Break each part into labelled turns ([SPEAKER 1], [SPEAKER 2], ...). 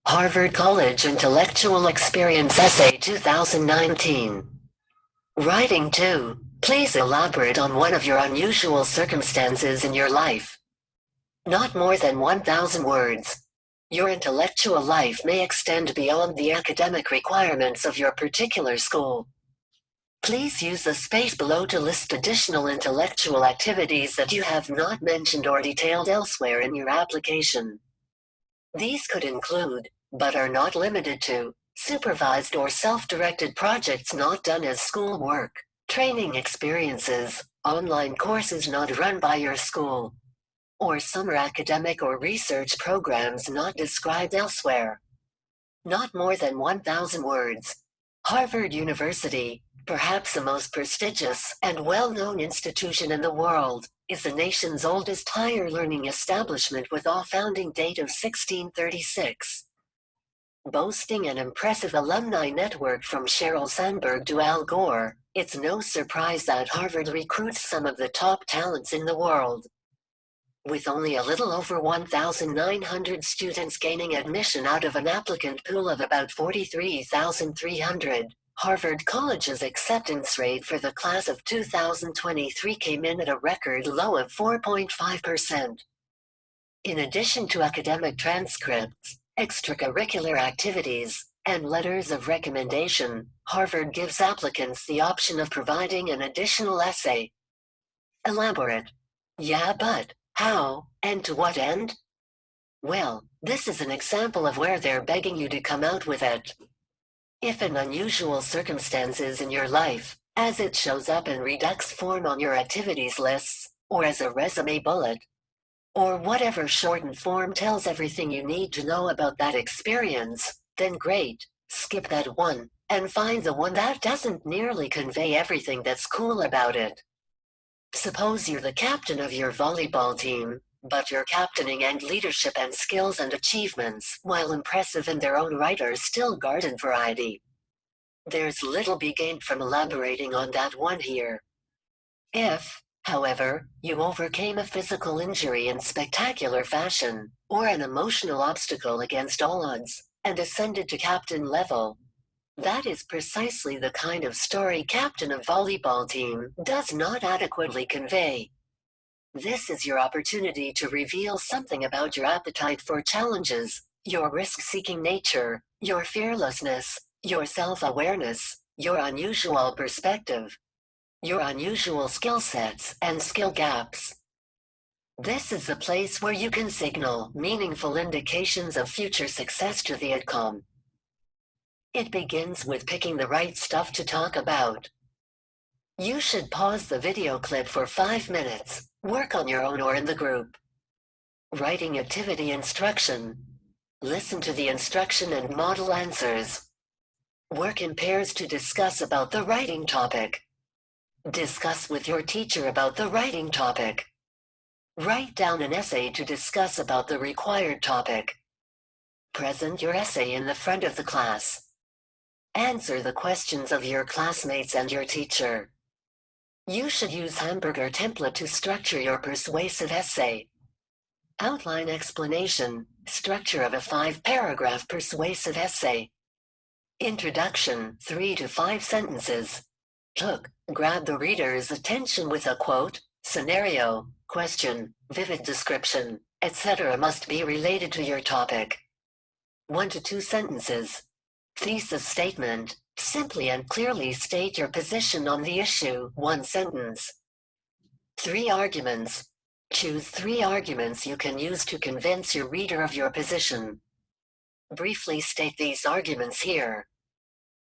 [SPEAKER 1] Harvard College Intellectual Experience Essay 2019. Writing 2. Please elaborate on one of your unusual circumstances in your life. Not more than 1,000 words. Your intellectual life may extend beyond the academic requirements of your particular school. Please use the space below to list additional intellectual activities that you have not mentioned or detailed elsewhere in your application. These could include, but are not limited to, supervised or self-directed projects not done as schoolwork, training experiences, online courses not run by your school, or summer academic or research programs not described elsewhere. Not more than 1,000 words. Harvard University, perhaps the most prestigious and well-known institution in the world, is the nation's oldest higher learning establishment with a founding date of 1636. Boasting an impressive alumni network from Sheryl Sandberg to Al Gore, it's no surprise that Harvard recruits some of the top talents in the world. With only a little over 1,900 students gaining admission out of an applicant pool of about 43,300, Harvard College's acceptance rate for the class of 2023 came in at a record low of 4.5%. In addition to academic transcripts, extracurricular activities, and letters of recommendation, Harvard gives applicants the option of providing an additional essay. Elaborate. Yeah, but how, and to what end? Well, this is an example of where they're begging you to come out with it. If an unusual circumstances in your life, as it shows up in Redux form on your activities lists, or as a resume bullet, or whatever shortened form tells everything you need to know about that experience, then great, skip that one, and find the one that doesn't nearly convey everything that's cool about it. Suppose you're the captain of your volleyball team, but your captaining and leadership and skills and achievements, while impressive in their own right, are still garden variety. There's little be gained from elaborating on that one here. If, however, you overcame a physical injury in spectacular fashion, or an emotional obstacle against all odds, and ascended to captain level, that is precisely the kind of story captain of volleyball team does not adequately convey. This is your opportunity to reveal something about your appetite for challenges, your risk-seeking nature, your fearlessness, your self-awareness, your unusual perspective, your unusual skill sets and skill gaps. This is the place where you can signal meaningful indications of future success to the outcome. It begins with picking the right stuff to talk about. You should pause the video clip for 5 minutes, work on your own or in the group. Writing activity instruction. Listen to the instruction and model answers. Work in pairs to discuss about the writing topic. Discuss with your teacher about the writing topic. Write down an essay to discuss about the required topic. Present your essay in the front of the class. Answer the questions of your classmates and your teacher. You should use hamburger template to structure your persuasive essay. Outline explanation, structure of a 5-paragraph persuasive essay. Introduction, 3 to 5 sentences. Hook, grab the reader's attention with a quote, scenario, question, vivid description, etc. must be related to your topic. 1 to 2 sentences. Thesis statement, simply and clearly state your position on the issue, 1 sentence. 3 arguments. Choose 3 arguments you can use to convince your reader of your position. Briefly state these arguments here.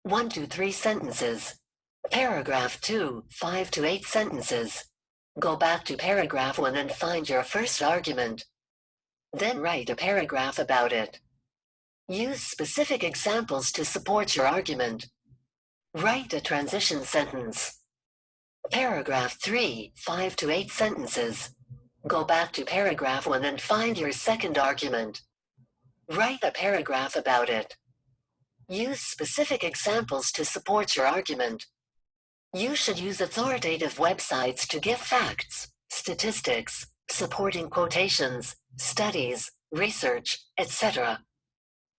[SPEAKER 1] 1 to 3 sentences. Paragraph 2, 5 to 8 sentences. Go back to paragraph 1 and find your first argument. Then write a paragraph about it. Use specific examples to support your argument. Write a transition sentence. Paragraph 3, 5 to 8 sentences. Go back to paragraph 1 and find your second argument. Write a paragraph about it. Use specific examples to support your argument. You should use authoritative websites to give facts, statistics, supporting quotations, studies, research, etc.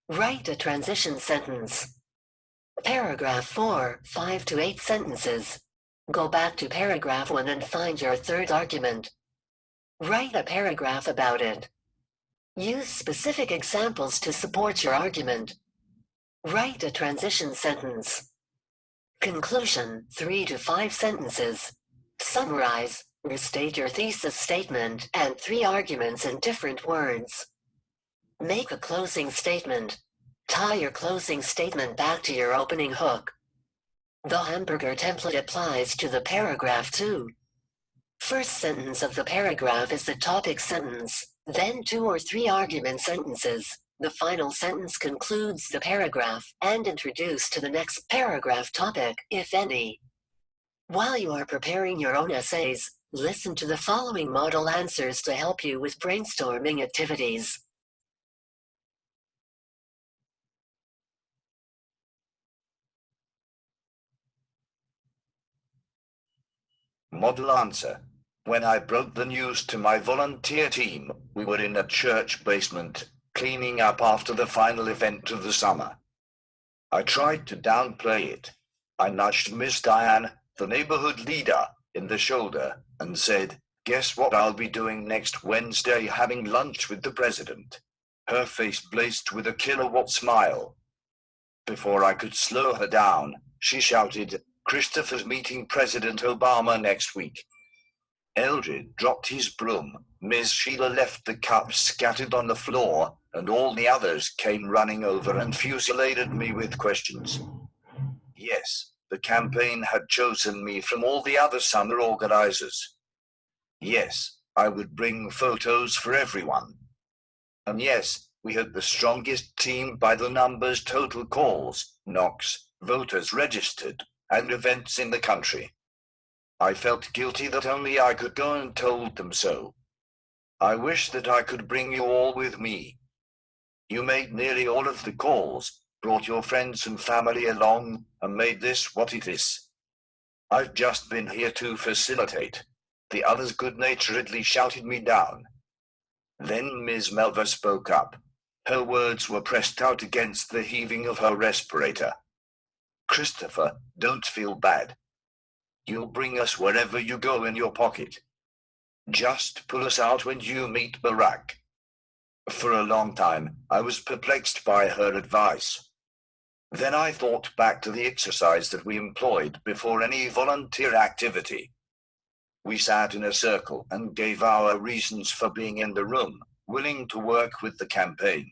[SPEAKER 1] Write a transition sentence. Paragraph 4, 5 to 8 sentences. Go back to paragraph 1 and find your third argument. Write a paragraph about it. Use specific examples to support your argument. Write a transition sentence. Conclusion, 3 to 5 sentences. Summarize, restate your thesis statement and 3 arguments in different words. Make a closing statement. Tie your closing statement back to your opening hook. The hamburger template applies to the paragraph too. First sentence of the paragraph is the topic sentence, then 2 or 3 argument sentences. The final sentence concludes the paragraph and introduces to the next paragraph topic, if any. While you are preparing your own essays, listen to the following model answers to help you with brainstorming activities.
[SPEAKER 2] Model answer. When I broke the news to my volunteer team, we were in a church basement, cleaning up after the final event of the summer. I tried to downplay it. I nudged Miss Diane, the neighborhood leader, in the shoulder, and said, "Guess what I'll be doing next Wednesday, having lunch with the president." Her face blazed with a kilowatt smile. Before I could slow her down, she shouted, "Christopher's meeting President Obama next week." Eldred dropped his broom, Ms. Sheila left the cups scattered on the floor, and all the others came running over and fusilladed me with questions. Yes, the campaign had chosen me from all the other summer organizers. Yes, I would bring photos for everyone. And yes, we had the strongest team by the numbers total calls, knocks, voters registered, and events in the country. I felt guilty that only I could go and told them so. I wish that I could bring you all with me. You made nearly all of the calls, brought your friends and family along, and made this what it is. I've just been here to facilitate. The others good-naturedly shouted me down. Then Ms. Melva spoke up. Her words were pressed out against the heaving of her respirator. "Christopher, don't feel bad. You'll bring us wherever you go in your pocket. Just pull us out when you meet Barack." For a long time, I was perplexed by her advice. Then I thought back to the exercise that we employed before any volunteer activity. We sat in a circle and gave our reasons for being in the room, willing to work with the campaign.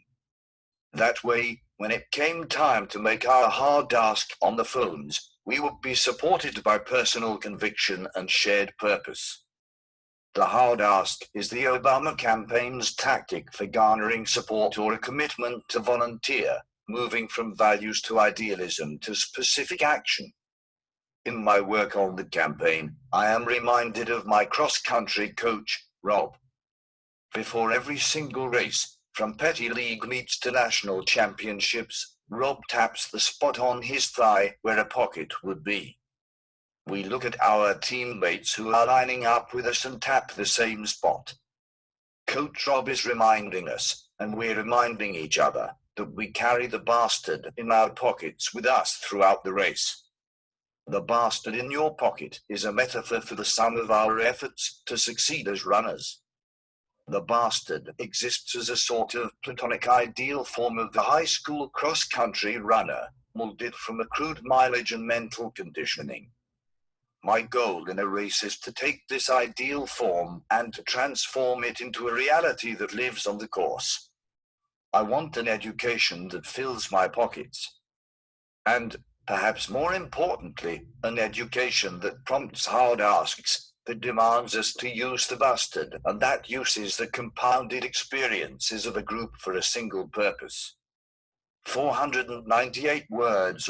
[SPEAKER 2] That way, when it came time to make our hard ask on the phones, we would be supported by personal conviction and shared purpose. The hard ask is the Obama campaign's tactic for garnering support or a commitment to volunteer, moving from values to idealism to specific action. In my work on the campaign, I am reminded of my cross-country coach, Rob. Before every single race, from petty league meets to national championships, Rob taps the spot on his thigh where a pocket would be. We look at our teammates who are lining up with us and tap the same spot. Coach Rob is reminding us, and we're reminding each other, that we carry the bastard in our pockets with us throughout the race. The bastard in your pocket is a metaphor for the sum of our efforts to succeed as runners. The bastard exists as a sort of platonic ideal form of the high school cross-country runner, molded from accrued mileage and mental conditioning. My goal in a race is to take this ideal form and to transform it into a reality that lives on the course. I want an education that fills my pockets. And, perhaps more importantly, an education that prompts hard asks, that demands us to use the bastard, and that uses the compounded experiences of a group for a single purpose. 498 words